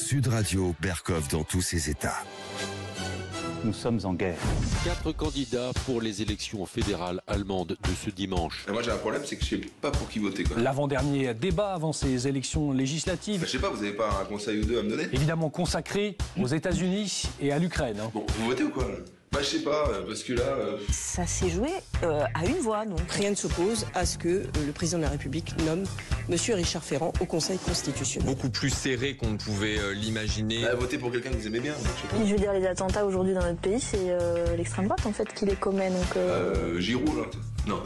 Sud Radio, Berkov dans tous ses états. Nous sommes en guerre. 4 candidats pour les élections fédérales allemandes de ce dimanche. Moi j'ai un problème, c'est que je sais pas pour qui voter. L'avant-dernier débat avant ces élections législatives. Je sais pas, vous avez pas un conseil ou deux à me donner? Évidemment consacré aux États-Unis et à l'Ukraine. Bon, vous votez ou quoi là? Je sais pas, parce que là... Ça s'est joué à une voix, donc. Rien ne s'oppose à ce que le président de la République nomme M. Richard Ferrand au Conseil constitutionnel. Beaucoup plus serré qu'on ne pouvait l'imaginer. Votez pour quelqu'un que vous aimez bien. Je veux dire, les attentats aujourd'hui dans notre pays, c'est l'extrême droite en fait qui les commet. Donc, Giroud, là. Non,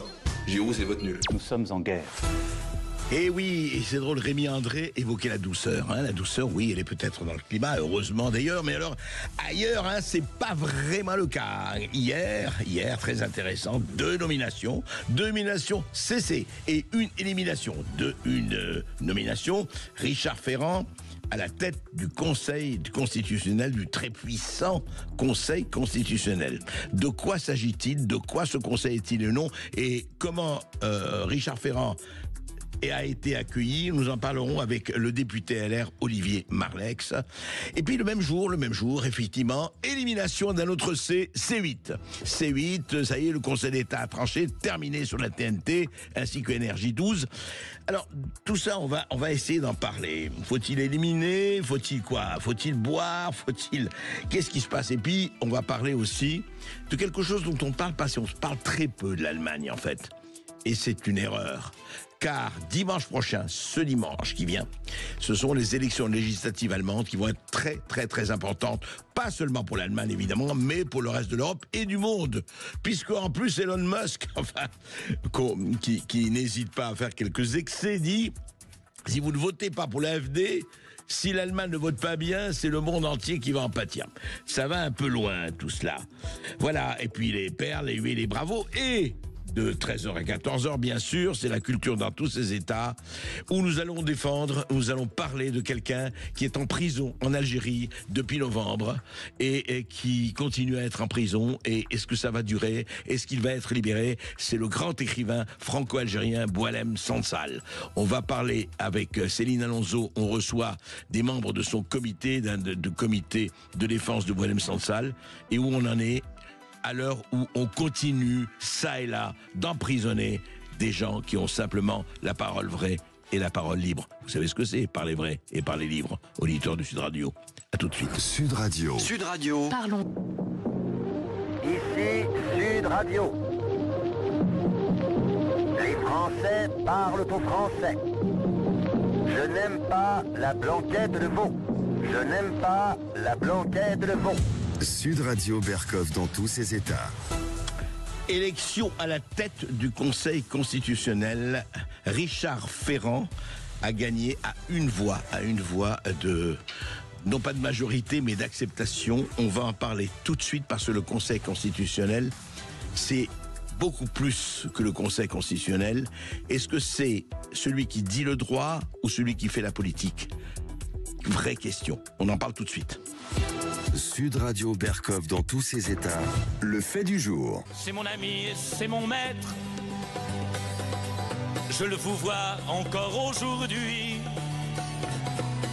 Giroud c'est votre nul. Nous sommes en guerre. Et oui, c'est drôle, Rémi André évoquait la douceur. La douceur, oui, elle est peut-être dans le climat, heureusement d'ailleurs, mais alors, ailleurs, c'est pas vraiment le cas. Hier, très intéressant, 2 nominations CC et une élimination de une nomination. Richard Ferrand à la tête du Conseil constitutionnel, du très puissant Conseil constitutionnel. De quoi s'agit-il? De quoi ce Conseil est-il le nom? Et comment Richard Ferrand a été accueilli? Nous en parlerons avec le député LR Olivier Marleix. Et puis le même jour, effectivement, élimination d'un autre C8. C8, ça y est, le Conseil d'État a tranché, terminé sur la TNT, ainsi que Énergie 12. Alors, tout ça, on va essayer d'en parler. Faut-il éliminer? Faut-il quoi? Faut-il boire? Qu'est-ce qui se passe? Et puis, on va parler aussi de quelque chose dont on parle pas, on se parle très peu de l'Allemagne, en fait. Et c'est une erreur. Car dimanche prochain, ce dimanche qui vient, ce sont les élections législatives allemandes qui vont être très, très, très importantes. Pas seulement pour l'Allemagne, évidemment, mais pour le reste de l'Europe et du monde. Puisque, en plus, Elon Musk, qui n'hésite pas à faire quelques excès, dit, si vous ne votez pas pour l'AfD, si l'Allemagne ne vote pas bien, c'est le monde entier qui va en pâtir. Ça va un peu loin, tout cela. Voilà. Et puis, les perles, les huiles, les bravos et... de 13h à 14h, bien sûr, c'est la culture dans tous ses états, où nous allons parler de quelqu'un qui est en prison en Algérie depuis novembre et qui continue à être en prison. Et est-ce que ça va durer? Est-ce qu'il va être libéré? C'est le grand écrivain franco-algérien Boualem Sansal. On va parler avec Céline Alonso, on reçoit des membres de son comité, de comité de défense de Boualem Sansal, et où on en est à l'heure où on continue, ça et là, d'emprisonner des gens qui ont simplement la parole vraie et la parole libre. Vous savez ce que c'est, parler vrai et parler libre. Auditeur de Sud Radio. À tout de suite. Sud Radio. Sud Radio. parlons. Ici Sud Radio. Les Français parlent au français. Je n'aime pas la blanquette de veau. Je n'aime pas la blanquette de veau. Sud Radio, Berkov dans tous ses états. Élection à la tête du Conseil constitutionnel. Richard Ferrand a gagné à une voix de, non pas de majorité, mais d'acceptation. On va en parler tout de suite parce que le Conseil constitutionnel, c'est beaucoup plus que le Conseil constitutionnel. Est-ce que c'est celui qui dit le droit ou celui qui fait la politique? Vraie question. On en parle tout de suite. Sud Radio, Berkov dans tous ses états. Le fait du jour. C'est mon ami, c'est mon maître. Je le vous vois encore aujourd'hui.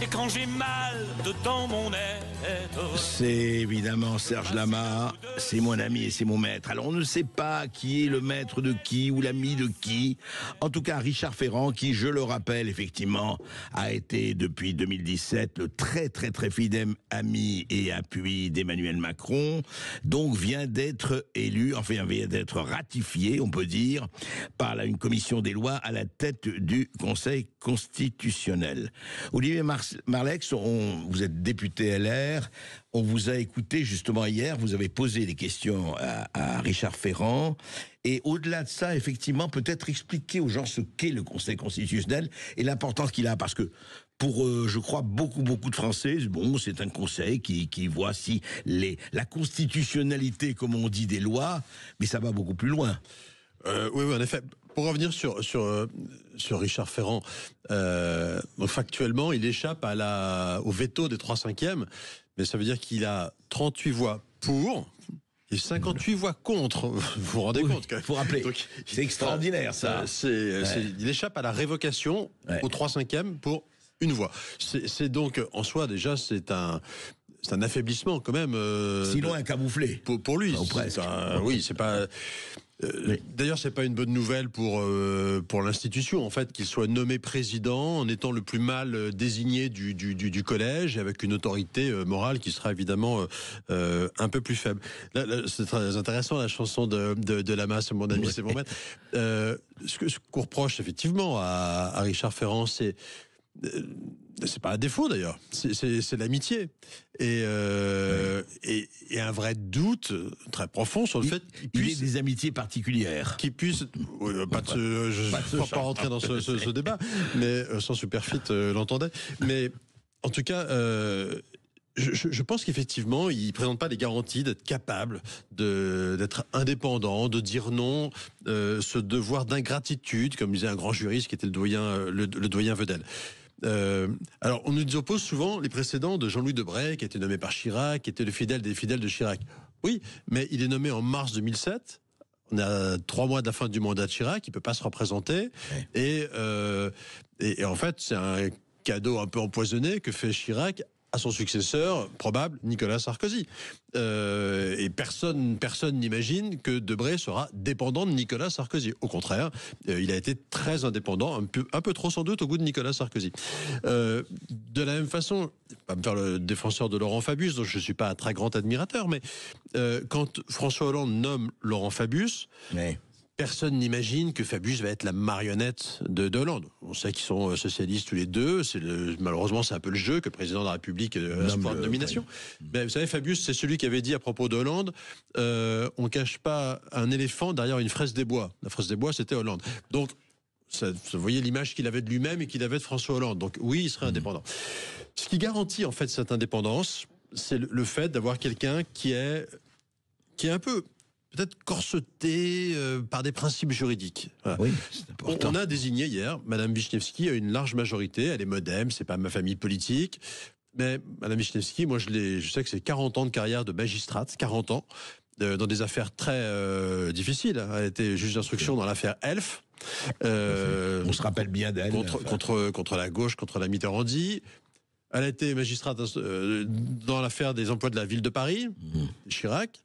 Et quand j'ai mal dedans mon être. C'est évidemment Serge Lama, c'est mon ami et c'est mon maître. Alors on ne sait pas qui est le maître de qui ou l'ami de qui. En tout cas, Richard Ferrand, qui, je le rappelle, effectivement, a été depuis 2017 le très très très fidèle ami et appui d'Emmanuel Macron, donc vient d'être élu, enfin vient d'être ratifié, on peut dire, par une commission des lois à la tête du Conseil constitutionnel. Olivier Marleix, vous êtes député LR, on vous a écouté justement hier, vous avez posé des questions à Richard Ferrand, et au-delà de ça, effectivement, peut-être expliquer aux gens ce qu'est le Conseil constitutionnel et l'importance qu'il a, parce que pour, je crois, beaucoup de Français, bon, c'est un conseil qui voit si la constitutionnalité, comme on dit, des lois, mais ça va beaucoup plus loin. Oui, en effet. Pour revenir sur Richard Ferrand, donc factuellement, il échappe au veto des 3/5, mais ça veut dire qu'il a 38 voix pour et 58 voix contre. Vous vous rendez compte quand même. Faut rappeler. C'est extraordinaire, ça. Il échappe à la révocation aux 3/5 pour une voix. C'est donc, en soi, déjà, c'est un affaiblissement quand même. Sinon un camouflé. Pour lui. Presque. Oui, c'est pas... D'ailleurs, c'est pas une bonne nouvelle pour l'institution, en fait, qu'il soit nommé président en étant le plus mal désigné du collège, avec une autorité morale qui sera évidemment un peu plus faible. Là, c'est très intéressant, la chanson de Lama, c'est mon ami, c'est mon maître. Ce qu'on reproche effectivement à Richard Ferrand, c'est pas un défaut d'ailleurs, c'est l'amitié et un vrai doute très profond sur le fait qu'il ait des amitiés particulières, qu'il puisse je ne vais pas rentrer dans ce débat, mais sans Superfit l'entendait, mais en tout cas je pense qu'effectivement, il ne présente pas les garanties d'être capable d'être indépendant, de dire non, ce devoir d'ingratitude, comme disait un grand juriste qui était le doyen Vedel. Alors, on nous oppose souvent les précédents de Jean-Louis Debré, qui a été nommé par Chirac, qui était le fidèle des fidèles de Chirac. Oui, mais il est nommé en mars 2007. On a 3 mois de la fin du mandat de Chirac, il ne peut pas se représenter. Et en fait, c'est un cadeau un peu empoisonné que fait Chirac à son successeur probable, Nicolas Sarkozy. Et personne n'imagine que Debré sera dépendant de Nicolas Sarkozy. Au contraire, il a été très indépendant, un peu trop sans doute au goût de Nicolas Sarkozy. De la même façon, je ne vais pas me faire le défenseur de Laurent Fabius, dont je ne suis pas un très grand admirateur, mais quand François Hollande nomme Laurent Fabius... Personne n'imagine que Fabius va être la marionnette de Hollande. On sait qu'ils sont socialistes tous les deux. Malheureusement, c'est un peu le jeu que le président de la République a ce pouvoir de nomination. Mais vous savez, Fabius, c'est celui qui avait dit à propos de Hollande, on ne cache pas un éléphant derrière une fraise des bois. La fraise des bois, c'était Hollande. Donc, vous voyez l'image qu'il avait de lui-même et qu'il avait de François Hollande. Donc oui, il serait indépendant. Ce qui garantit en fait cette indépendance, c'est le fait d'avoir quelqu'un qui est un peu... peut-être corseté par des principes juridiques. Voilà. Oui, c'est important. On a désigné hier Madame Wisniewski à une large majorité. Elle est modem, c'est pas ma famille politique. Mais Madame Wisniewski, moi je sais que c'est 40 ans de carrière de magistrate, 40 ans, dans des affaires très difficiles. Elle a été juge d'instruction dans l'affaire Elf. On se rappelle bien d'elle. Contre la gauche, contre la Mitterrandi. Elle a été magistrate dans l'affaire des emplois de la ville de Paris, Chirac.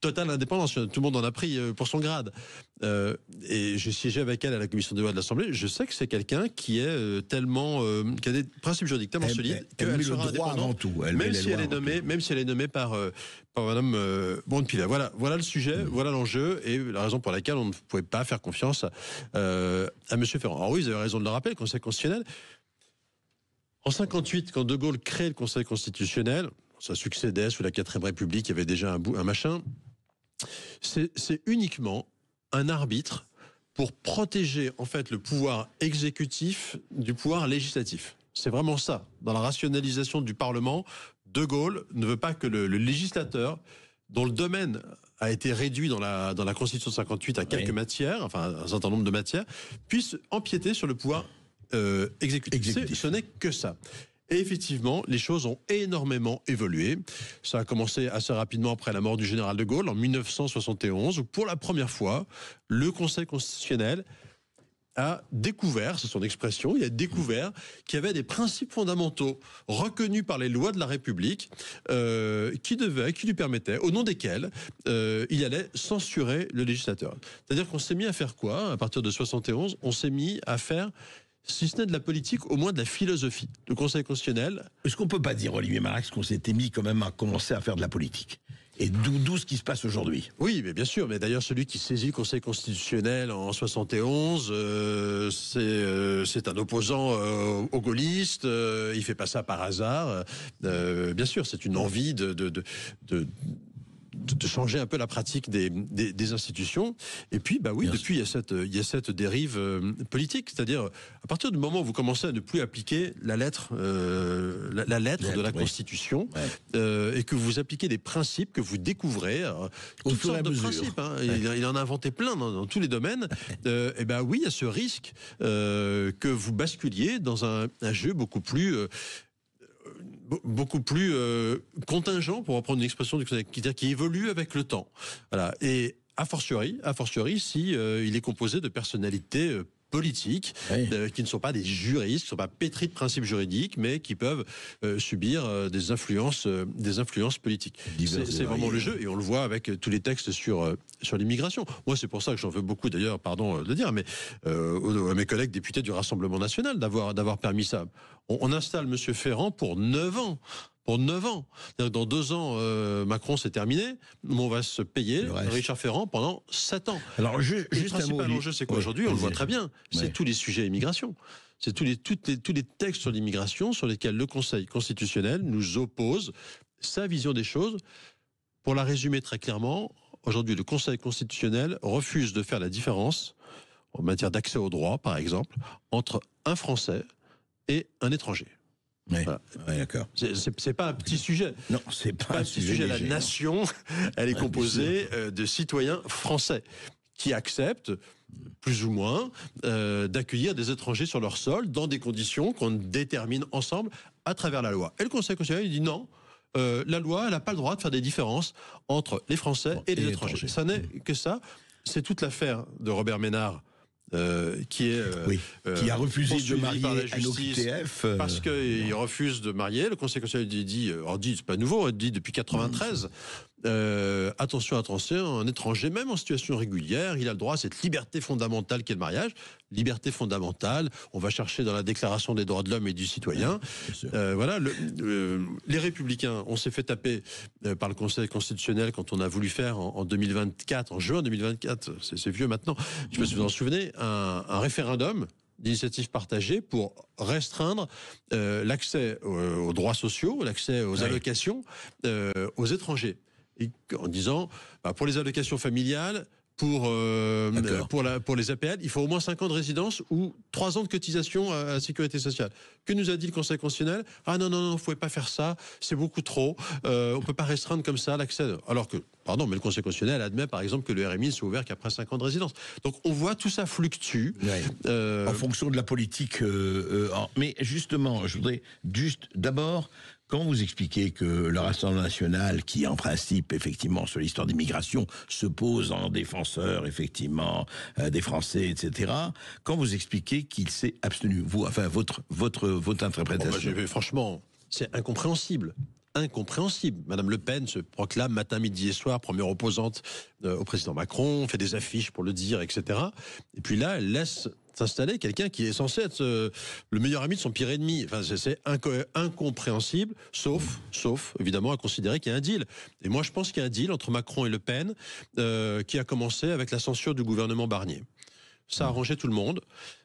Totale indépendance, tout le monde en a pris pour son grade. Et j'ai siégé avec elle à la commission des lois de l'Assemblée. Je sais que c'est quelqu'un qui est tellement, qui a des principes juridiques tellement solides qu'elle sera indépendante, même si elle est nommée par Madame Bonne-Pilet. Voilà le sujet, voilà l'enjeu et la raison pour laquelle on ne pouvait pas faire confiance à Monsieur Ferrand. Alors oui, vous avez raison de le rappeler, le Conseil constitutionnel. En 58, quand De Gaulle crée le Conseil constitutionnel, ça succédait sous la 4ème République, il y avait déjà un machin. C'est uniquement un arbitre pour protéger en fait le pouvoir exécutif du pouvoir législatif. C'est vraiment ça. Dans la rationalisation du Parlement, De Gaulle ne veut pas que le législateur, dont le domaine a été réduit dans la Constitution de 58 à quelques matières, enfin un certain nombre de matières, puisse empiéter sur le pouvoir exécutif. Ce n'est que ça. Et effectivement, les choses ont énormément évolué. Ça a commencé assez rapidement après la mort du général de Gaulle, en 1971, où pour la première fois, le Conseil constitutionnel a découvert, c'est son expression, il a découvert qu'il y avait des principes fondamentaux reconnus par les lois de la République qui lui permettaient, au nom desquels il allait censurer le législateur. C'est-à-dire qu'on s'est mis à faire quoi? À partir de 71, on s'est mis à faire, si ce n'est de la politique, au moins de la philosophie. Le Conseil constitutionnel... Est-ce qu'on ne peut pas dire, Olivier Marax, qu'on s'était mis quand même à commencer à faire de la politique? Et d'où ce qui se passe aujourd'hui? Oui, mais bien sûr. Mais d'ailleurs, celui qui saisit le Conseil constitutionnel en 71, c'est un opposant aux gaullistes. Il fait pas ça par hasard. Bien sûr, c'est une envie de changer un peu la pratique des institutions. Et puis, bah oui, bien depuis, il y a cette dérive politique. C'est-à-dire, à partir du moment où vous commencez à ne plus appliquer la lettre, la lettre de la Constitution, et que vous appliquez des principes que vous découvrez, toutes sortes de principes. Hein, il en a inventé plein dans tous les domaines. Et ben oui, il y a ce risque que vous basculiez dans un jeu beaucoup plus contingent, pour reprendre une expression qui évolue avec le temps. Voilà. Et a fortiori, si il est composé de personnalités politiques, qui ne sont pas des juristes, qui ne sont pas pétris de principes juridiques, mais qui peuvent subir des influences politiques. C'est vraiment le jeu, et on le voit avec tous les textes sur l'immigration. Moi, c'est pour ça que j'en veux beaucoup, d'ailleurs, pardon de le dire, mais à mes collègues députés du Rassemblement national d'avoir permis ça. On installe M. Ferrand pour 9 ans. Pour 9 ans. Dans 2 ans, Macron, c'est terminé. On va se payer Richard Ferrand pendant 7 ans. Alors, juste le principal enjeu, c'est quoi aujourd'hui? On le voit très bien. C'est tous les sujets immigration. C'est tous les textes sur l'immigration sur lesquels le Conseil constitutionnel nous oppose sa vision des choses. Pour la résumer très clairement, aujourd'hui, le Conseil constitutionnel refuse de faire la différence en matière d'accès au droit, par exemple, entre un Français et un étranger. Oui, voilà. D'accord. C'est pas un petit sujet. Non, c'est pas un petit sujet. La nation, elle est composée de citoyens français qui acceptent, plus ou moins, d'accueillir des étrangers sur leur sol dans des conditions qu'on détermine ensemble à travers la loi. Et le Conseil constitutionnel dit non. La loi, elle n'a pas le droit de faire des différences entre les Français et les étrangers. Ça n'est que ça. C'est toute l'affaire de Robert Ménard. Qui a refusé de marier par la justice parce qu'il refuse de marier. Le Conseil constitutionnel dit c'est pas nouveau, il dit depuis 93. Attention, un étranger, même en situation régulière, il a le droit à cette liberté fondamentale qu'est le mariage. Liberté fondamentale, on va chercher dans la Déclaration des droits de l'homme et du citoyen. Voilà, les Républicains, on s'est fait taper par le Conseil constitutionnel quand on a voulu faire en 2024, en juin 2024, c'est vieux maintenant, je sais pas si vous en souvenez, un référendum d'initiative partagée pour restreindre l'accès aux droits sociaux, l'accès aux allocations aux étrangers. En disant, pour les allocations familiales, pour les APL, il faut au moins 5 ans de résidence ou 3 ans de cotisation à la sécurité sociale. Que nous a dit le Conseil constitutionnel? Ah non, vous ne pouvez pas faire ça, c'est beaucoup trop, on ne peut pas restreindre comme ça l'accès. Alors que, mais le Conseil constitutionnel admet par exemple que le RMI soit ouvert qu'après 5 ans de résidence. Donc on voit tout ça fluctue. En fonction de la politique. Mais justement, je voudrais d'abord... Quand vous expliquez que le Rassemblement national, qui en principe, effectivement, sur l'histoire d'immigration, se pose en défenseur, effectivement, des Français, etc., quand vous expliquez qu'il s'est abstenu, votre interprétation... Franchement, c'est incompréhensible. Incompréhensible. Madame Le Pen se proclame matin, midi et soir première opposante au président Macron, fait des affiches pour le dire, etc. Et puis là, elle laisse s'installer quelqu'un qui est censé être le meilleur ami de son pire ennemi. Enfin, c'est incompréhensible, sauf évidemment à considérer qu'il y a un deal. Et moi, je pense qu'il y a un deal entre Macron et Le Pen qui a commencé avec la censure du gouvernement Barnier. Ça arrangeait tout le monde.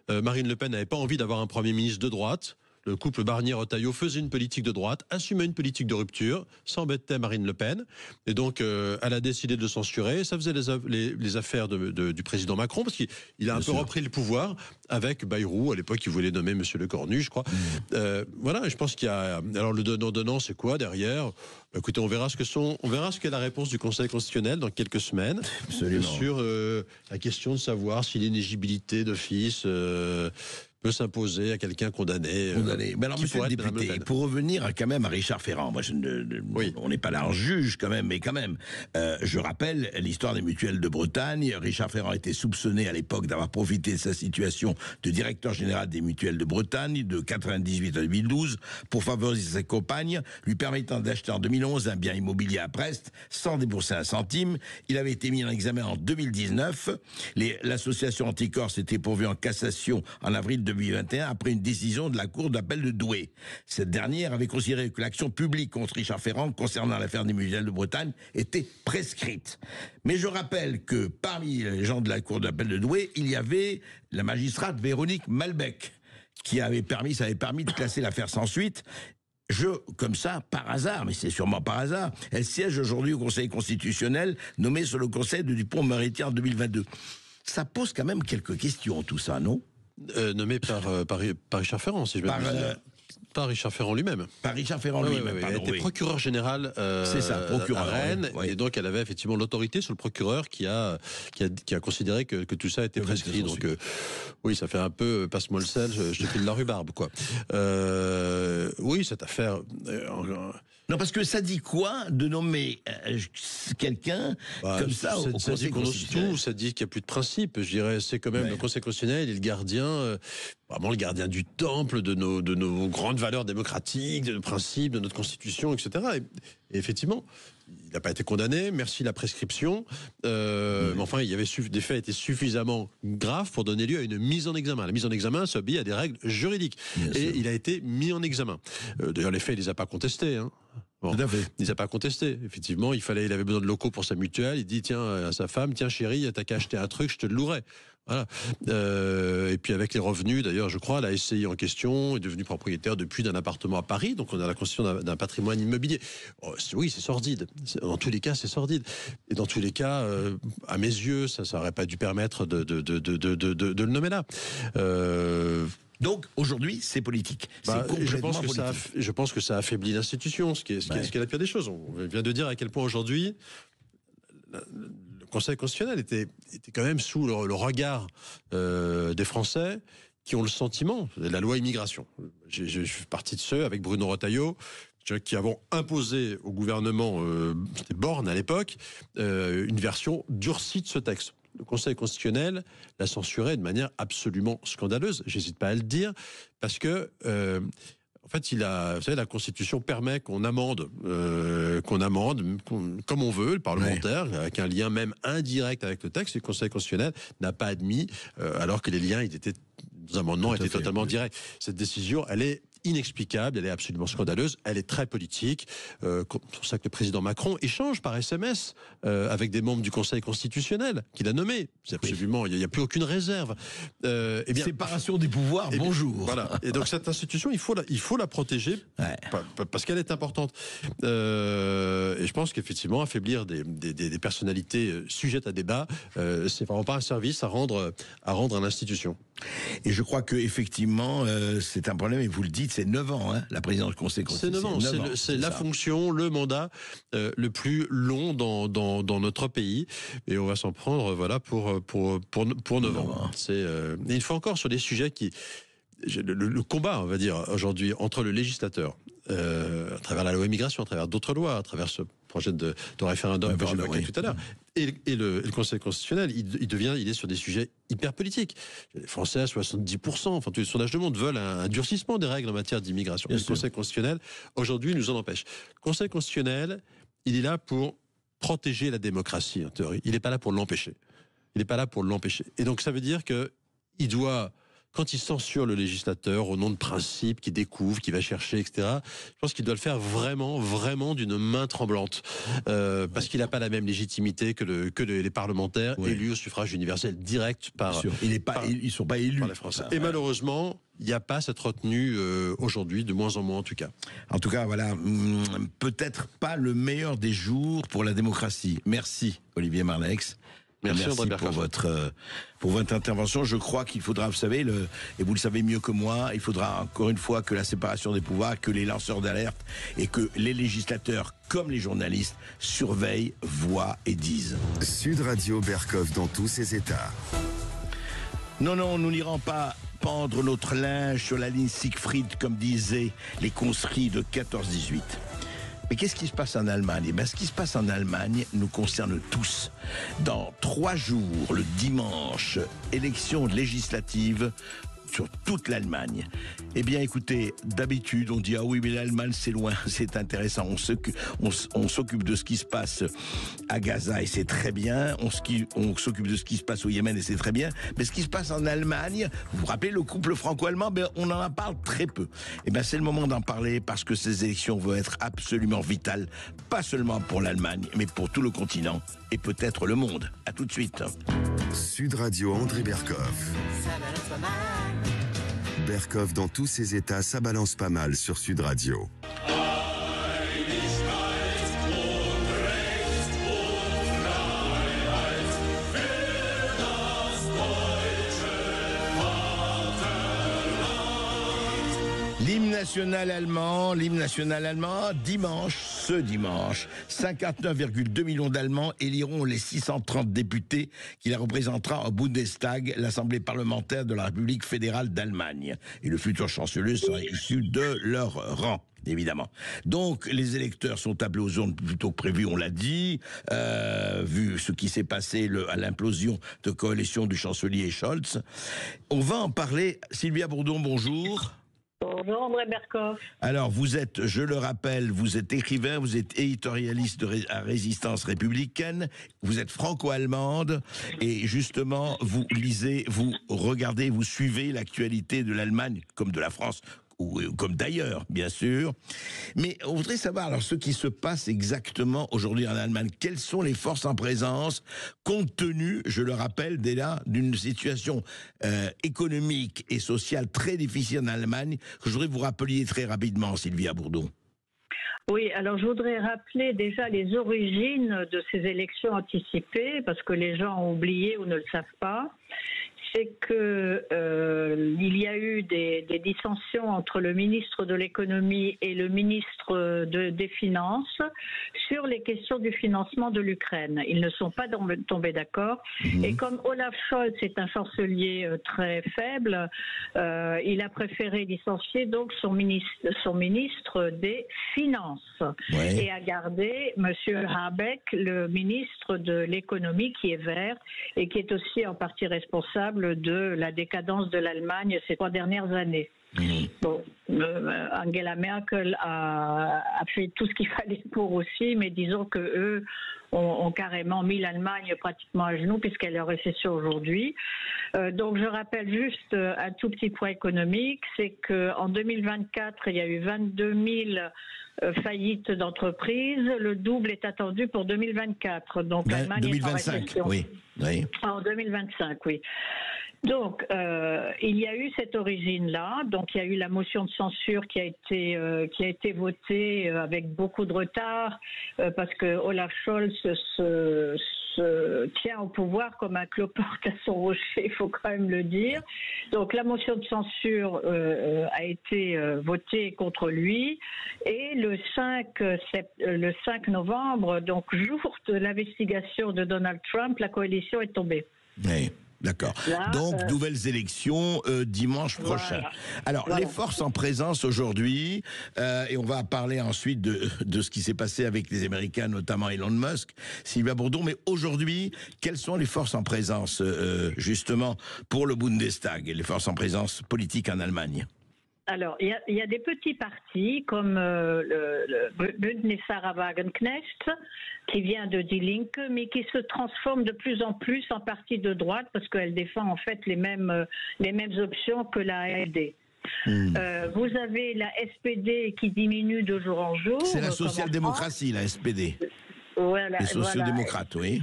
Marine Le Pen n'avait pas envie d'avoir un Premier ministre de droite. Le couple Barnier-Retailleau faisait une politique de droite, assumait une politique de rupture, s'embêtait Marine Le Pen, et donc elle a décidé de le censurer. Ça faisait les affaires du président Macron, parce qu'il a un peu repris le pouvoir avec Bayrou. À l'époque, il voulait nommer Monsieur Le Cornu, je crois. Voilà, je pense qu'il y a... Alors le donnant-donnant, c'est quoi derrière? Écoutez, on verra ce qu'est la réponse du Conseil constitutionnel dans quelques semaines. Absolument. Sur la question de savoir si l'éligibilité d'office... peut s'imposer à quelqu'un condamné. Mais alors, monsieur le député, pour revenir quand même à Richard Ferrand, moi, on n'est pas là en juge quand même, mais quand même, je rappelle l'histoire des mutuelles de Bretagne. Richard Ferrand était soupçonné à l'époque d'avoir profité de sa situation de directeur général des mutuelles de Bretagne de 98 à 2012 pour favoriser sa compagne, lui permettant d'acheter en 2011 un bien immobilier à Brest sans débourser un centime. Il avait été mis en examen en 2019. L'association Anticorps s'était pourvue en cassation en avril 2021 après une décision de la Cour d'appel de Douai. Cette dernière avait considéré que l'action publique contre Richard Ferrand concernant l'affaire des mutuelles de Bretagne était prescrite. Mais je rappelle que parmi les gens de la Cour d'appel de Douai, il y avait la magistrate Véronique Malbec qui avait permis de classer l'affaire sans suite. Comme ça, par hasard, mais c'est sûrement par hasard, elle siège aujourd'hui au Conseil constitutionnel, nommée sur le conseil de Dupond-Moretti en 2022. Ça pose quand même quelques questions, tout ça, non ? Nommé par Richard Ferrand, si je me trompe. Par Richard Ferrand lui-même. Par Richard Ferrand lui-même. Elle était procureur général procureur, à Rennes, et donc elle avait effectivement l'autorité sur le procureur qui a considéré que tout ça était prescrit. Donc oui, ça fait un peu passe-moi le sel, je te file la rhubarbe, quoi. Oui, cette affaire. Non, parce que ça dit quoi de nommer quelqu'un comme ça au ça dit Conseil qu'on ose constitutionnel? tout, ça dit qu'il n'y a plus de principe. Je dirais, c'est quand même le Conseil constitutionnel et le gardien, vraiment le gardien du temple de nos grandes valeurs démocratiques, de nos principes, de notre Constitution, etc. Et effectivement, il n'a pas été condamné, merci la prescription. Mais enfin, des faits étaient suffisamment graves pour donner lieu à une mise en examen. La mise en examen s'obéit à des règles juridiques. Et il a été mis en examen. D'ailleurs, les faits, il ne les a pas contestés. Bon, il ne les a pas contestés. Effectivement, il avait besoin de locaux pour sa mutuelle. Il dit, tiens, à sa femme, tiens chérie, t'as qu'à acheter un truc, je te le louerai. Voilà. Et puis avec les revenus, d'ailleurs, je crois, la SCI en question est devenue propriétaire depuis d'un appartement à Paris. Donc on a la constitution d'un patrimoine immobilier. Oui, c'est sordide. Dans tous les cas, c'est sordide. Et dans tous les cas, à mes yeux, ça n'aurait pas dû permettre de le nommer là. Donc aujourd'hui, c'est politique. C'est complètement politique. Je pense que ça affaiblit l'institution, ce qui est la pire des choses. On vient de dire à quel point aujourd'hui le Conseil constitutionnel était quand même sous le regard des Français qui ont le sentiment de la loi immigration. Je fais partie de ceux, avec Bruno Retailleau, qui avons imposé au gouvernement, c'était Borne à l'époque, une version durcie de ce texte. Le Conseil constitutionnel l'a censuré de manière absolument scandaleuse, j'hésite pas à le dire, parce que en fait, vous savez, la Constitution permet qu'on amende comme on veut, le parlementaire, avec un lien même indirect avec le texte. Le Conseil constitutionnel n'a pas admis, alors que les liens nos amendements étaient totalement directs. Cette décision, elle est inexplicable, elle est absolument scandaleuse, elle est très politique. C'est pour ça que le président Macron échange par SMS avec des membres du Conseil constitutionnel qu'il a nommés. C'est absolument, il n'y a plus aucune réserve. Séparation des pouvoirs, bonjour. Voilà. Et donc cette institution, il faut la protéger parce qu'elle est importante. Et je pense qu'effectivement, affaiblir des personnalités sujettes à débat, c'est vraiment pas un service à rendre à l'institution. Et je crois que effectivement, c'est un problème, et vous le dites, c'est 9 ans, la présidence du Conseil constitutionnel. C'est 9 ans, c'est la fonction, le mandat le plus long dans notre pays, et on va s'en prendre pour 9 ans. Il faut encore sur des sujets le combat, on va dire, aujourd'hui, entre le législateur, à travers la loi immigration, à travers d'autres lois, à travers ce projet de référendum que j'évoquais tout à l'heure, et le Conseil constitutionnel, il est sur des sujets hyper politiques. Les Français, à 70%, enfin tous les sondages du monde, veulent un durcissement des règles en matière d'immigration. Le Conseil constitutionnel, aujourd'hui, nous en empêche. Le Conseil constitutionnel, il est là pour protéger la démocratie, en théorie. Il n'est pas là pour l'empêcher. Et donc, ça veut dire qu'il doit... Quand il censure le législateur au nom de principes qu'il découvre, qu'il va chercher, etc., je pense qu'il doit le faire vraiment, vraiment d'une main tremblante. Parce qu'il n'a pas la même légitimité que les parlementaires élus au suffrage universel direct ils ne sont pas élus par les Français. Et malheureusement, il n'y a pas cette retenue aujourd'hui, de moins en moins en tout cas. En tout cas, voilà, peut-être pas le meilleur des jours pour la démocratie. Merci Olivier Marleix. Merci pour votre intervention. Je crois qu'il faudra, vous savez, et vous le savez mieux que moi, il faudra encore une fois que la séparation des pouvoirs, que les lanceurs d'alerte et que les législateurs comme les journalistes surveillent, voient et disent. Sud Radio Berkov dans tous ses états. Non, nous n'irons pas pendre notre linge sur la ligne Siegfried, comme disaient les conscrits de 14-18. Mais qu'est-ce qui se passe en Allemagne ? Ce qui se passe en Allemagne nous concerne tous. Dans 3 jours, le dimanche, élection législative sur toute l'Allemagne. Eh bien, écoutez, d'habitude, on dit « Ah oui, mais l'Allemagne, c'est loin, c'est intéressant. » On s'occupe de ce qui se passe à Gaza, et c'est très bien. On s'occupe de ce qui se passe au Yémen, et c'est très bien. Mais ce qui se passe en Allemagne, vous vous rappelez, le couple franco-allemand, on en parle très peu. Eh bien, c'est le moment d'en parler, parce que ces élections vont être absolument vitales, pas seulement pour l'Allemagne, mais pour tout le continent, et peut-être le monde. À tout de suite. Sud Radio André Berkov. Berkov dans tous ses états, ça balance pas mal sur Sud Radio. L'hymne national allemand, ce dimanche, 59,2 millions d'Allemands éliront les 630 députés qui la représentera au Bundestag, l'Assemblée parlementaire de la République fédérale d'Allemagne. Et le futur chancelier sera issu de leur rang. Évidemment. Donc, les électeurs sont appelés aux urnes plus tôt que prévu, on l'a dit, vu ce qui s'est passé à l'implosion de coalition du chancelier Scholz. On va en parler. Sylvia Bourdon, bonjour. Bonjour André Berkoff. Alors, vous êtes, je le rappelle, vous êtes écrivain, vous êtes éditorialiste à Résistance républicaine, vous êtes franco-allemande, et justement, vous lisez, vous regardez, vous suivez l'actualité de l'Allemagne, comme de la France, ou comme d'ailleurs, bien sûr. Mais on voudrait savoir alors ce qui se passe exactement aujourd'hui en Allemagne. Quelles sont les forces en présence, compte tenu, je le rappelle, déjà d'une situation économique et sociale très difficile en Allemagne, que je voudrais vous rappeliez très rapidement, Sylvia Bourdon. Oui, alors je voudrais rappeler déjà les origines de ces élections anticipées, parce que les gens ont oublié ou ne le savent pas. C'est que il y a eu des dissensions entre le ministre de l'économie et le ministre des finances sur les questions du financement de l'Ukraine. Ils ne sont pas tombés d'accord. Et comme Olaf Scholz est un chancelier très faible, il a préféré licencier donc son ministre des Finances et a gardé Monsieur Habeck, le ministre de l'économie qui est vert et qui est aussi en partie responsable de la décadence de l'Allemagne ces 3 dernières années. Bon, Angela Merkel a fait tout ce qu'il fallait pour aussi, mais disons que eux ont carrément mis l'Allemagne pratiquement à genoux puisqu'elle est en récession aujourd'hui. Donc je rappelle juste un tout petit point économique, c'est qu'en 2024, il y a eu 22 000 faillites d'entreprises. Le double est attendu pour 2024. Donc l'Allemagne 2025, est en récession. oui. En 2025, oui. Donc, il y a eu cette origine-là. Donc, il y a eu la motion de censure qui a été votée avec beaucoup de retard parce que Olaf Scholz se tient au pouvoir comme un cloporte à son rocher, il faut quand même le dire. Donc, la motion de censure a été votée contre lui. Et le 5 novembre, donc jour de l'investigation de Donald Trump, la coalition est tombée. Oui. D'accord. Donc, nouvelles élections dimanche prochain. Alors, les forces en présence aujourd'hui, et on va parler ensuite de ce qui s'est passé avec les Américains, notamment Elon Musk, Sylvia Bourdon, mais aujourd'hui, quelles sont les forces en présence, justement, pour le Bundestag, les forces en présence politique en Allemagne ? Alors, il y a des petits partis comme le Bündnis Sarah Wagenknecht, qui vient de Die Linke, mais qui se transforme de plus en plus en parti de droite parce qu'elle défend en fait les mêmes options que la AfD. Vous avez la SPD qui diminue de jour en jour. C'est la social-démocratie, la SPD. Voilà, les sociaux-démocrates, oui.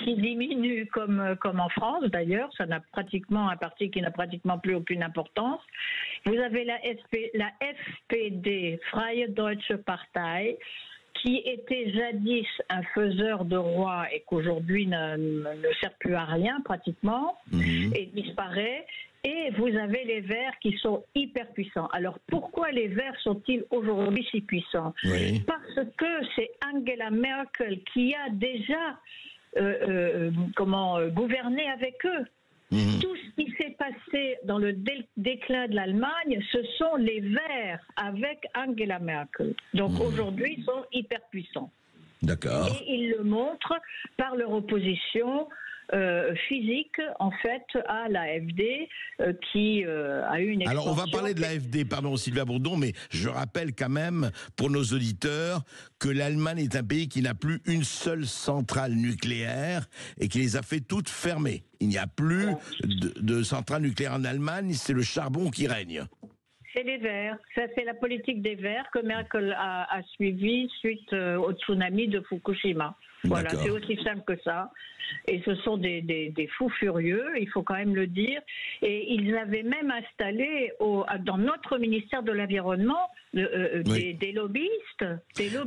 Qui diminue comme en France d'ailleurs, ça n'a pratiquement un parti qui n'a pratiquement plus aucune importance. Vous avez la FPD, Freie Deutsche Partei, qui était jadis un faiseur de roi et qu'aujourd'hui ne sert plus à rien pratiquement et disparaît. Et vous avez les Verts qui sont hyper puissants. Alors pourquoi les Verts sont-ils aujourd'hui si puissants ? Parce que c'est Angela Merkel qui a déjà gouverné avec eux. Tout ce qui s'est passé dans le déclin de l'Allemagne, ce sont les Verts avec Angela Merkel. Donc aujourd'hui, ils sont hyper puissants. D'accord. Et ils le montrent par leur opposition physique, en fait, à l'AfD, qui a eu une expansion. Alors, on va parler de l'AfD, pardon, Sylvia Bourdon, mais je rappelle quand même, pour nos auditeurs, que l'Allemagne est un pays qui n'a plus une seule centrale nucléaire et qui les a fait toutes fermer. Il n'y a plus de centrale nucléaire en Allemagne, c'est le charbon qui règne. C'est les Verts. Ça, c'est la politique des Verts que Merkel a suivie suite au tsunami de Fukushima. Voilà, c'est aussi simple que ça. Et ce sont des fous furieux, il faut quand même le dire. Et ils avaient même installé dans notre ministère de l'Environnement des lobbyistes.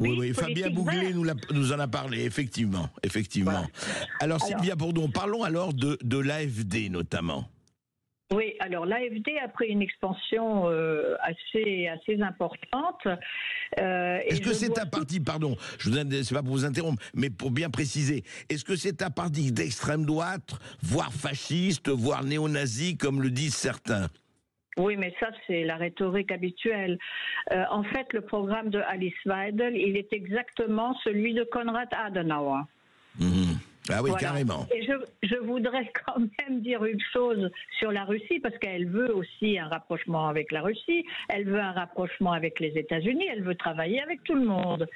Oui, Fabien Bouglet nous en a parlé, effectivement. Voilà. Alors, Sylvia Bourdon, parlons alors de l'AfD notamment. Oui, alors l'AfD a pris une expansion assez importante. Est-ce que c'est un parti, pardon, c'est pas pour vous interrompre, mais pour bien préciser, est-ce que c'est un parti d'extrême droite, voire fasciste, voire néo-nazi, comme le disent certains? Oui, mais ça, c'est la rhétorique habituelle. En fait, le programme de Alice Weidel, il est exactement celui de Konrad Adenauer. Ah oui, voilà. Carrément. Et je voudrais quand même dire une chose sur la Russie, parce qu'elle veut aussi un rapprochement avec la Russie, elle veut un rapprochement avec les États-Unis, elle veut travailler avec tout le monde.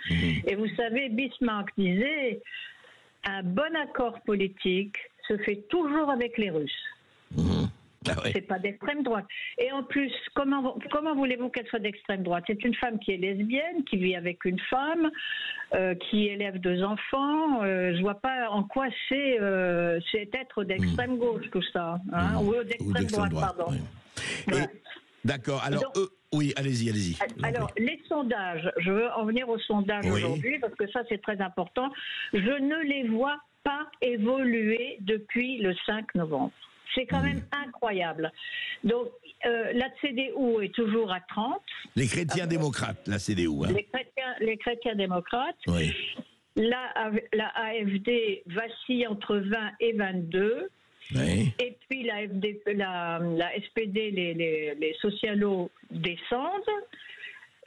Et vous savez, Bismarck disait, un bon accord politique se fait toujours avec les Russes. Ah ouais. C'est pas d'extrême droite. Et en plus, comment voulez-vous qu'elle soit d'extrême droite? C'est une femme qui est lesbienne, qui vit avec une femme, qui élève 2 enfants. Je vois pas en quoi c'est être d'extrême gauche tout ça, hein, ou d'extrême droite, pardon. Oui. Voilà. D'accord. Alors, oui, allez-y. Alors, les sondages, je veux en venir aux sondages aujourd'hui, parce que ça, c'est très important. Je ne les vois pas évoluer depuis le 5 novembre. C'est quand même incroyable. Donc, la CDU est toujours à 30. Les chrétiens démocrates, la CDU. Hein. Les chrétiens démocrates. Oui. La AfD vacille entre 20 et 22. Oui. Et puis la SPD, les socialos descendent.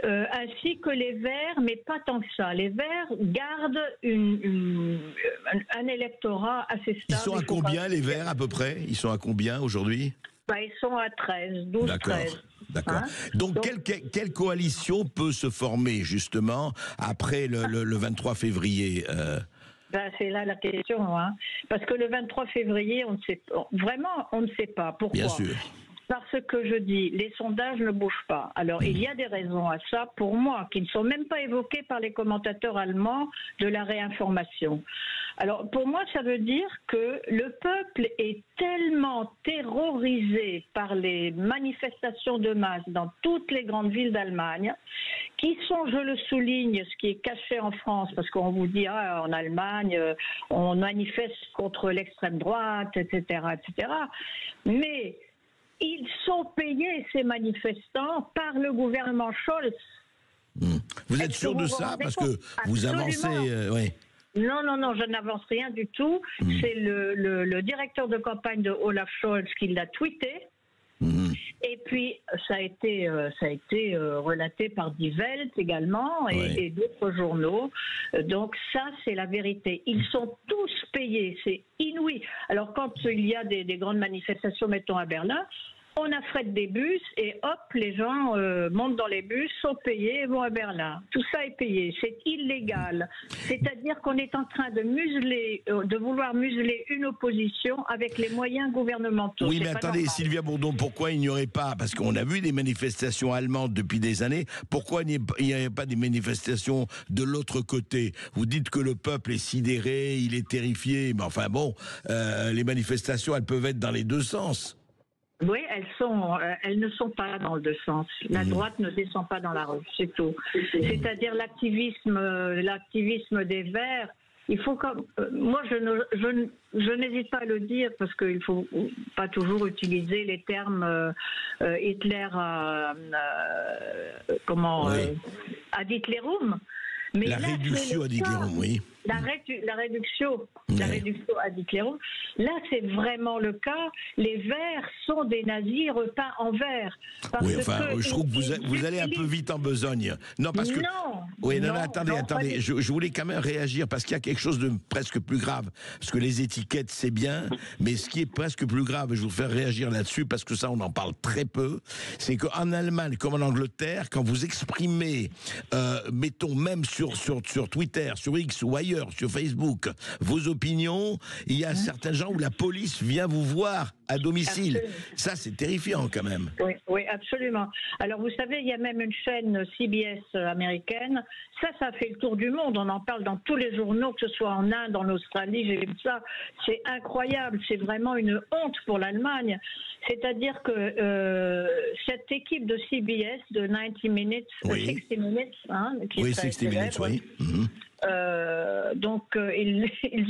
Ainsi que les Verts, mais pas tant que ça. Les Verts gardent un électorat assez stable. Ils sont à combien, les Verts, à peu près? Ils sont à combien aujourd'hui? Ils sont à 13, 12, D'accord. 13. D'accord. Hein? Donc quelle coalition peut se former, justement, après le 23 février C'est là la question. Hein. Parce que le 23 février, on ne sait pas. Vraiment, on ne sait pas. Pourquoi? Bien sûr. Parce que je dis, les sondages ne bougent pas. Alors, il y a des raisons à ça, pour moi, qui ne sont même pas évoquées par les commentateurs allemands de la réinformation. Alors, pour moi, ça veut dire que le peuple est tellement terrorisé par les manifestations de masse dans toutes les grandes villes d'Allemagne, qui sont, je le souligne, ce qui est caché en France, parce qu'on vous dit, en Allemagne, on manifeste contre l'extrême droite, etc., etc. Mais ils sont payés, ces manifestants, par le gouvernement Scholz. Vous êtes sûr de ça? Parce que vous avancez... Non, je n'avance rien du tout. C'est le directeur de campagne de Olaf Scholz qui l'a tweeté. Et puis, ça a été relaté par Die Welt également et d'autres journaux. Donc ça, c'est la vérité. Ils sont tous payés, c'est inouï. Alors quand il y a des grandes manifestations, mettons à Berlin, on affrète des bus et hop, les gens montent dans les bus, sont payés et vont à Berlin. Tout ça est payé, c'est illégal. C'est-à-dire qu'on est en train de vouloir museler une opposition avec les moyens gouvernementaux. Oui, mais attendez, Sylvia Bourdon, pourquoi il n'y aurait pas, parce qu'on a vu des manifestations allemandes depuis des années, pourquoi il n'y a pas des manifestations de l'autre côté? Vous dites que le peuple est sidéré, il est terrifié, mais enfin bon, les manifestations, elles peuvent être dans les deux sens. Oui, elles ne sont pas dans le deux sens. La droite ne descend pas dans la rue, c'est tout. C'est-à-dire l'activisme des Verts. Il faut moi, je n'hésite pas à le dire parce qu'il faut pas toujours utiliser les termes Hitler ad Hitlerum. Mais la réduction ad Hitlerum, oui. La réduction ad Hitlerum. Là, c'est vraiment le cas. Les Verts sont des nazis repeints en vert. Oui, enfin, je trouve que vous allez un peu vite en besogne. Non, parce que... Non, attendez. Je voulais quand même réagir parce qu'il y a quelque chose de presque plus grave. Parce que les étiquettes, c'est bien, mais ce qui est presque plus grave, et je vais vous faire réagir là-dessus parce que ça, on en parle très peu, c'est qu'en Allemagne, comme en Angleterre, quand vous exprimez, mettons même sur Twitter, sur X ou ailleurs, sur Facebook, vos opinions, il y a certains gens où la police vient vous voir à domicile. Absolument. Ça, c'est terrifiant quand même. Oui, absolument. Alors, vous savez, il y a même une chaîne CBS américaine. Ça fait le tour du monde. On en parle dans tous les journaux, que ce soit en Inde, en Australie, j'ai vu ça. C'est incroyable. C'est vraiment une honte pour l'Allemagne. C'est-à-dire que cette équipe de CBS, de 90 Minutes, 60 Minutes, qui est 60 Minutes, oui. Ils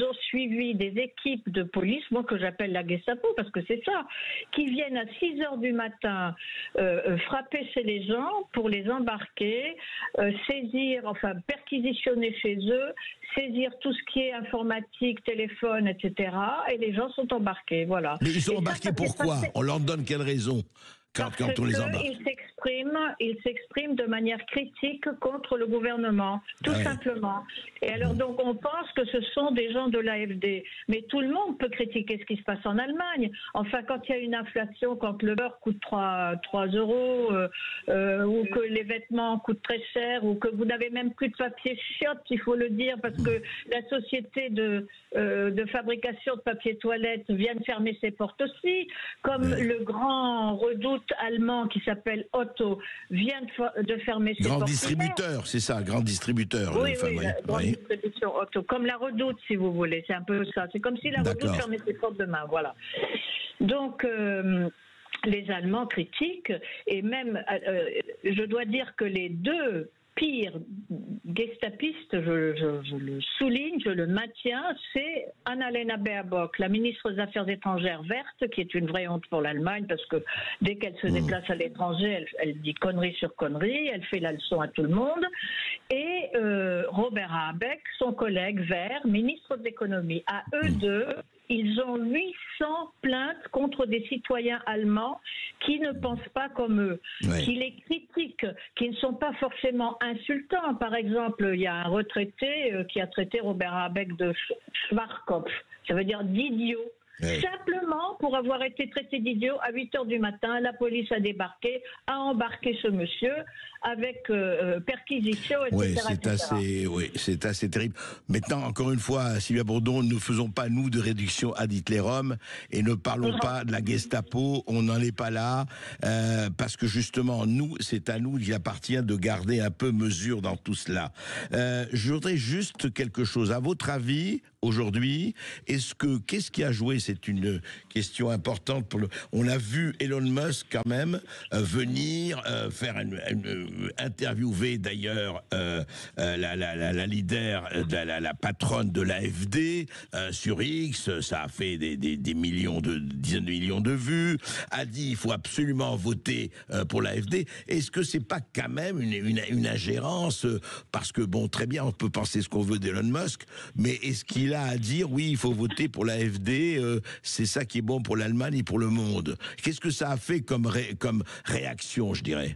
ont suivi des équipes de police, moi que j'appelle la Gestapo, parce que c'est ça, qui viennent à 6 heures du matin frapper chez les gens pour les embarquer, perquisitionner chez eux, saisir tout ce qui est informatique, téléphone, etc. Et les gens sont embarqués, voilà. Mais ils sont embarqués pourquoi? On leur donne quelle raison quand on les embarque? Ils s'expriment de manière critique contre le gouvernement, tout simplement. Et alors donc on pense que ce sont des gens de l'AfD. Mais tout le monde peut critiquer ce qui se passe en Allemagne. Enfin, quand il y a une inflation, quand le beurre coûte 3 euros, ou que les vêtements coûtent très cher, ou que vous n'avez même plus de papier chiotte, il faut le dire, parce que la société de fabrication de papier toilette vient de fermer ses portes aussi, comme le grand redoute allemand qui s'appelle Otto vient de fermer ses portes. Grand distributeur, c'est ça, grand distributeur. Oui, grande distribution Otto, comme la Redoute, si vous voulez, c'est un peu ça. C'est comme si la Redoute fermait ses portes demain, voilà. Donc, les Allemands critiquent, et même, je dois dire que les deux pire gestapiste, je le souligne, je le maintiens, c'est Annalena Baerbock, la ministre des Affaires étrangères verte, qui est une vraie honte pour l'Allemagne, parce que dès qu'elle se déplace à l'étranger, elle dit connerie sur connerie, elle fait la leçon à tout le monde. Et Robert Habeck, son collègue vert, ministre de l'économie. À eux deux, ils ont 800 plaintes contre des citoyens allemands qui ne pensent pas comme eux, qui les critiquent, qui ne sont pas forcément insultants. Par exemple, il y a un retraité qui a traité Robert Habeck de Schwarzkopf, ça veut dire d'idiot. Simplement, pour avoir été traité d'idiot, à 8 heures du matin, la police a débarqué, a embarqué ce monsieur avec perquisition, etc. C'est assez terrible. Maintenant, encore une fois, Sylvia Bourdon, ne faisons pas, nous, de réduction ad Hitlerum et ne parlons pas de la Gestapo, on n'en est pas là, parce que justement, nous, c'est à nous qu'il appartient de garder un peu mesure dans tout cela. Je voudrais juste quelque chose. À votre avis, aujourd'hui, qu'est-ce qui a joué? C'est une question importante pour on a vu Elon Musk quand même venir faire interviewer d'ailleurs la leader, la patronne de l'AfD sur X. Ça a fait des dizaines de millions de vues. A dit il faut absolument voter pour l'AfD. Est-ce que c'est pas quand même une ingérence, parce que bon, très bien, on peut penser ce qu'on veut d'Elon Musk, mais est-ce qu'il a à dire oui, il faut voter pour l'AfD, c'est ça qui est bon pour l'Allemagne et pour le monde? Qu'est-ce que ça a fait comme réaction, je dirais?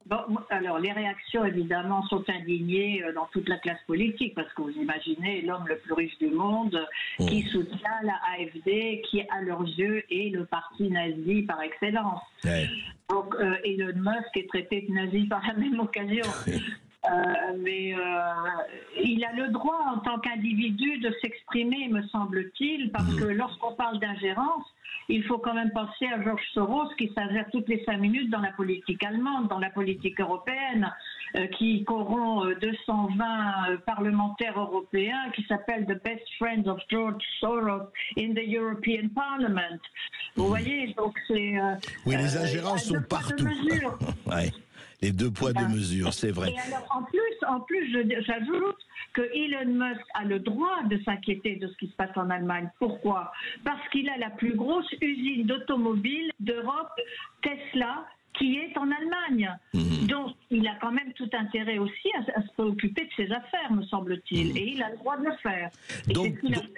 Bon, alors, les réactions, évidemment, sont indignées dans toute la classe politique, parce que vous imaginez l'homme le plus riche du monde qui soutient la AfD, qui, à leurs yeux, est le parti nazi par excellence. Donc, Elon Musk est traité de nazi par la même occasion. Mais il a le droit, en tant qu'individu, de s'exprimer, me semble-t-il, parce que lorsqu'on parle d'ingérence, il faut quand même penser à George Soros qui s'ingère toutes les 5 minutes dans la politique allemande, dans la politique européenne, qui corrompt 220 parlementaires européens qui s'appellent The Best Friends of George Soros in the European Parliament. Vous voyez, donc c'est... oui, les ingérences sont partout. Les 2 poids, 2 mesures, c'est vrai. Et alors, en plus, j'ajoute que Elon Musk a le droit de s'inquiéter de ce qui se passe en Allemagne. Pourquoi? Parce qu'il a la plus grosse usine d'automobiles d'Europe, Tesla, qui est en Allemagne. Donc, il a quand même tout intérêt aussi à se préoccuper de ses affaires, me semble-t-il. Et il a le droit de le faire.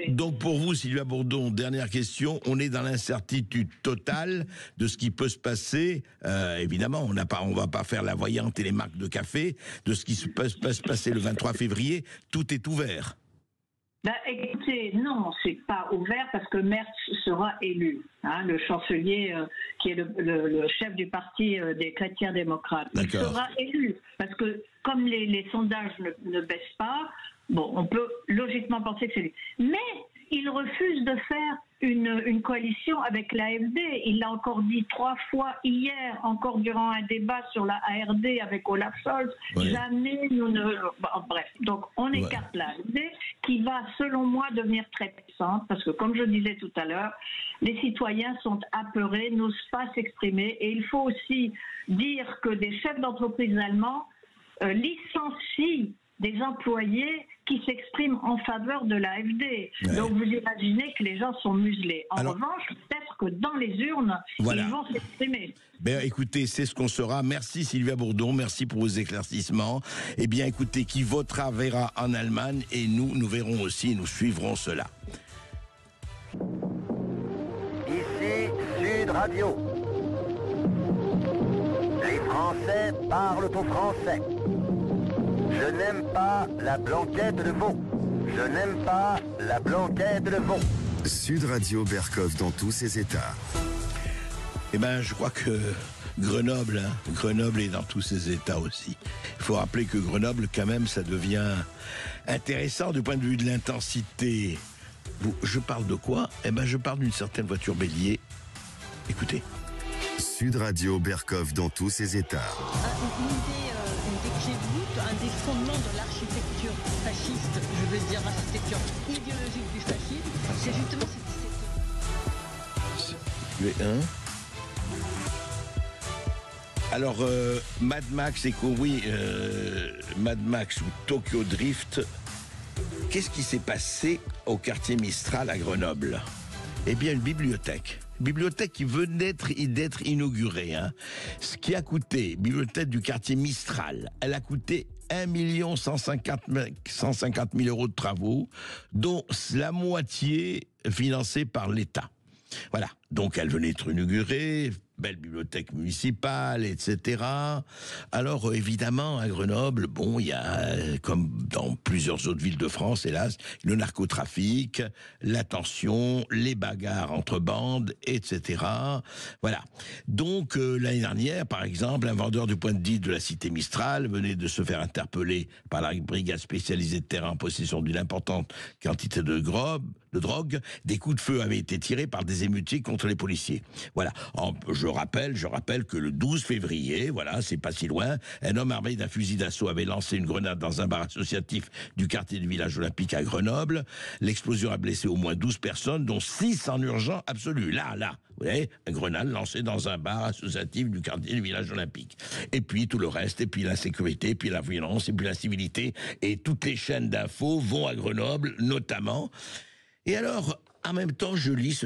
Donc, pour vous, Sylvia Bourdon, dernière question, on est dans l'incertitude totale de ce qui peut se passer. Évidemment, on va pas faire la voyante et les marques de café, de ce qui peut se passer le 23 février. Tout est ouvert. Écoutez, non, c'est pas ouvert parce que Merz sera élu, le chancelier qui est le chef du parti des chrétiens démocrates. Il sera élu parce que comme les sondages ne baissent pas, bon, on peut logiquement penser que c'est lui. Mais il refuse de faire une coalition avec l'AfD. Il l'a encore dit 3 fois hier, encore durant un débat sur la ARD avec Olaf Scholz. Jamais nous ne... Bon, bref, donc on écarte l'AfD qui va, selon moi, devenir très puissante parce que, comme je disais tout à l'heure, les citoyens sont apeurés, n'osent pas s'exprimer et il faut aussi dire que des chefs d'entreprise allemands licencient des employés qui s'expriment en faveur de l'AfD. Ouais. Donc vous imaginez que les gens sont muselés. En revanche, peut-être que dans les urnes, voilà. ils vont s'exprimer. Ben, écoutez, c'est ce qu'on saura. Merci Sylvia Bourdon, merci pour vos éclaircissements. Eh bien, écoutez, qui votera verra en Allemagne et nous verrons aussi, nous suivrons cela. Ici Sud Radio. Les Français parlent au français. Je n'aime pas la blanquette de veau. Je n'aime pas la blanquette de veau. Sud Radio Berkov dans tous ses états. Eh bien, je crois que Grenoble est dans tous ses états aussi. Il faut rappeler que Grenoble, quand même, ça devient intéressant du point de vue de l'intensité. Je parle de quoi? Eh bien, je parle d'une certaine voiture bélier. Écoutez. Sud Radio Berkov dans tous ses états. Une idée que j'ai vue, un des fondements de l'architecture fasciste, je veux dire l'architecture idéologique du fascisme, c'est justement Alors, Mad Max Mad Max ou Tokyo Drift, qu'est-ce qui s'est passé au quartier Mistral à Grenoble? Eh bien, une bibliothèque qui venait d'être inaugurée. Ce qui a coûté, bibliothèque du quartier Mistral, elle a coûté 1 150 000 euros de travaux, dont la moitié financée par l'État. Voilà, donc elle venait d'être inaugurée, belle bibliothèque municipale, etc. Alors évidemment, à Grenoble, bon, il y a, comme dans plusieurs autres villes de France, hélas, le narcotrafic, la tension, les bagarres entre bandes, etc. Voilà. Donc l'année dernière, par exemple, un vendeur du point de deal de la cité Mistral venait de se faire interpeller par la brigade spécialisée de terrain en possession d'une importante quantité de drogue. Des coups de feu avaient été tirés par des émeutiers contre les policiers. Voilà. Je rappelle que le 12 février, voilà, c'est pas si loin, un homme armé d'un fusil d'assaut avait lancé une grenade dans un bar associatif du quartier du village olympique à Grenoble. L'explosion a blessé au moins 12 personnes, dont 6 en urgence absolu. Là, vous voyez, une grenade lancée dans un bar associatif du quartier du village olympique. Et puis tout le reste, et puis l'insécurité, et puis la violence, et puis l'incivilité, et toutes les chaînes d'infos vont à Grenoble, notamment. Et alors, en même temps, je lis,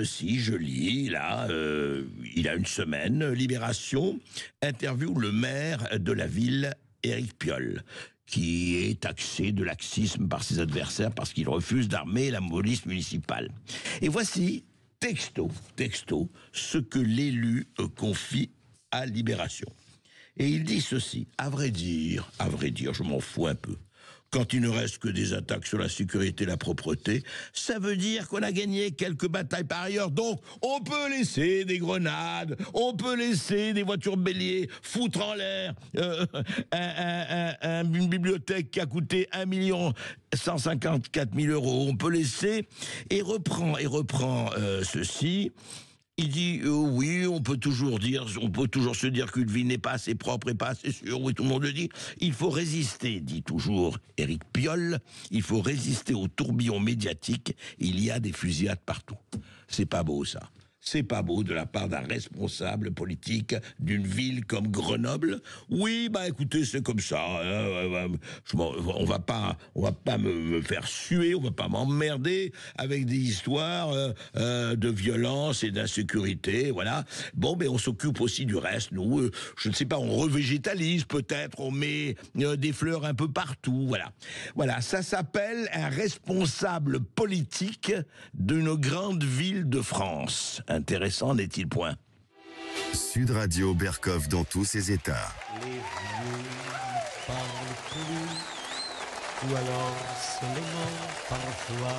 là, il y a une semaine, Libération interviewe le maire de la ville, Éric Piolle, qui est taxé de laxisme par ses adversaires parce qu'il refuse d'armer la police municipale. Et voici, texto, ce que l'élu confie à Libération. Et il dit ceci: à vrai dire, je m'en fous un peu. Quand il ne reste que des attaques sur la sécurité et la propreté, ça veut dire qu'on a gagné quelques batailles par ailleurs. Donc, on peut laisser des grenades, on peut laisser des voitures béliers, foutre en l'air une bibliothèque qui a coûté 1 154 000 euros. On peut laisser, et reprend ceci. Il dit oui, on peut toujours se dire qu'une ville n'est pas assez propre et pas assez sûre. Oui, tout le monde le dit. Il faut résister, dit toujours Éric Piolle. Il faut résister au tourbillon médiatique. Il y a des fusillades partout. C'est pas beau, ça. C'est pas beau de la part d'un responsable politique d'une ville comme Grenoble. Oui, écoutez, c'est comme ça. On va pas me faire suer, on va pas m'emmerder avec des histoires de violence et d'insécurité. Voilà. Bon, mais on s'occupe aussi du reste. Nous, je ne sais pas, on revégétalise peut-être, on met des fleurs un peu partout. Voilà, ça s'appelle un responsable politique d'une grande ville de France. Intéressant, n'est-il point? Sud Radio Berkov dans tous ses états. Les vieux parlent plus, ou alors seulement parfois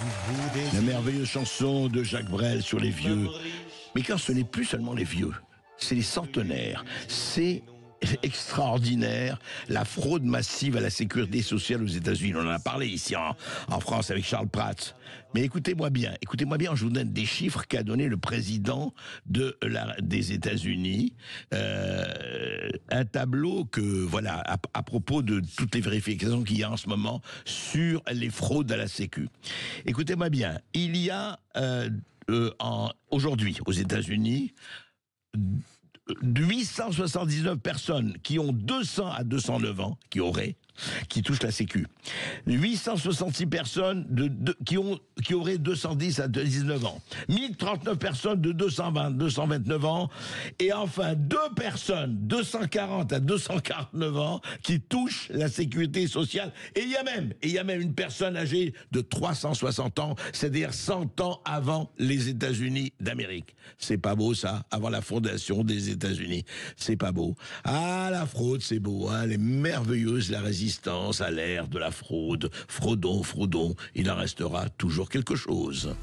du bout des... La merveilleuse chanson de Jacques Brel sur les vieux. Mais quand ce n'est plus seulement les vieux, c'est les centenaires. C'est extraordinaire, la fraude massive à la sécurité sociale aux États-Unis. On en a parlé ici en France avec Charles Prats. Mais écoutez-moi bien, je vous donne des chiffres qu'a donné le président des États-Unis. Un tableau à propos de toutes les vérifications qu'il y a en ce moment sur les fraudes à la Sécu. Écoutez-moi bien, il y a aujourd'hui aux États-Unis 879 personnes qui ont 200 à 209 ans, qui auraient qui touchent la Sécu. 866 personnes qui auraient 210 à 19 ans. 1039 personnes de 229 ans. Et enfin, 2 personnes, 240 à 249 ans, qui touchent la sécurité sociale. Et il y a même une personne âgée de 360 ans, c'est-à-dire 100 ans avant les États-Unis d'Amérique. C'est pas beau, ça, avant la fondation des États-Unis. C'est pas beau. Ah, la fraude, c'est beau, hein. Elle est merveilleuse, la résistance à l'ère de la fraude. Fraudons, il en restera toujours quelque chose.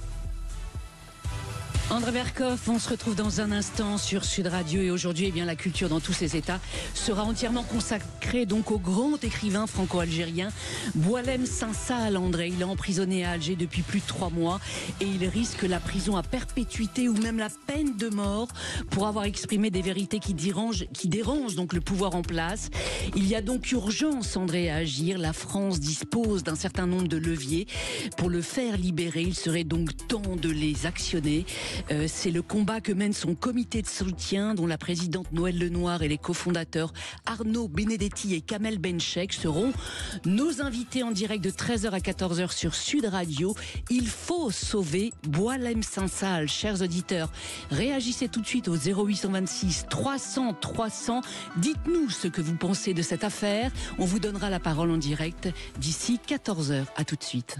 André Berkoff, on se retrouve dans un instant sur Sud Radio et aujourd'hui, la culture dans tous ses états sera entièrement consacrée donc au grand écrivain franco-algérien Boualem Sansal. André, il est emprisonné à Alger depuis plus de 3 mois et il risque la prison à perpétuité ou même la peine de mort pour avoir exprimé des vérités qui dérangent donc le pouvoir en place. Il y a donc urgence, André, à agir. La France dispose d'un certain nombre de leviers pour le faire libérer. Il serait donc temps de les actionner. C'est le combat que mène son comité de soutien dont la présidente Noëlle Lenoir et les cofondateurs Arnaud Benedetti et Kamel Benchek seront nos invités en direct de 13h à 14h sur Sud Radio. Il faut sauver Boualem Sansal. Chers auditeurs, réagissez tout de suite au 0826 300 300. Dites-nous ce que vous pensez de cette affaire. On vous donnera la parole en direct d'ici 14h. À tout de suite.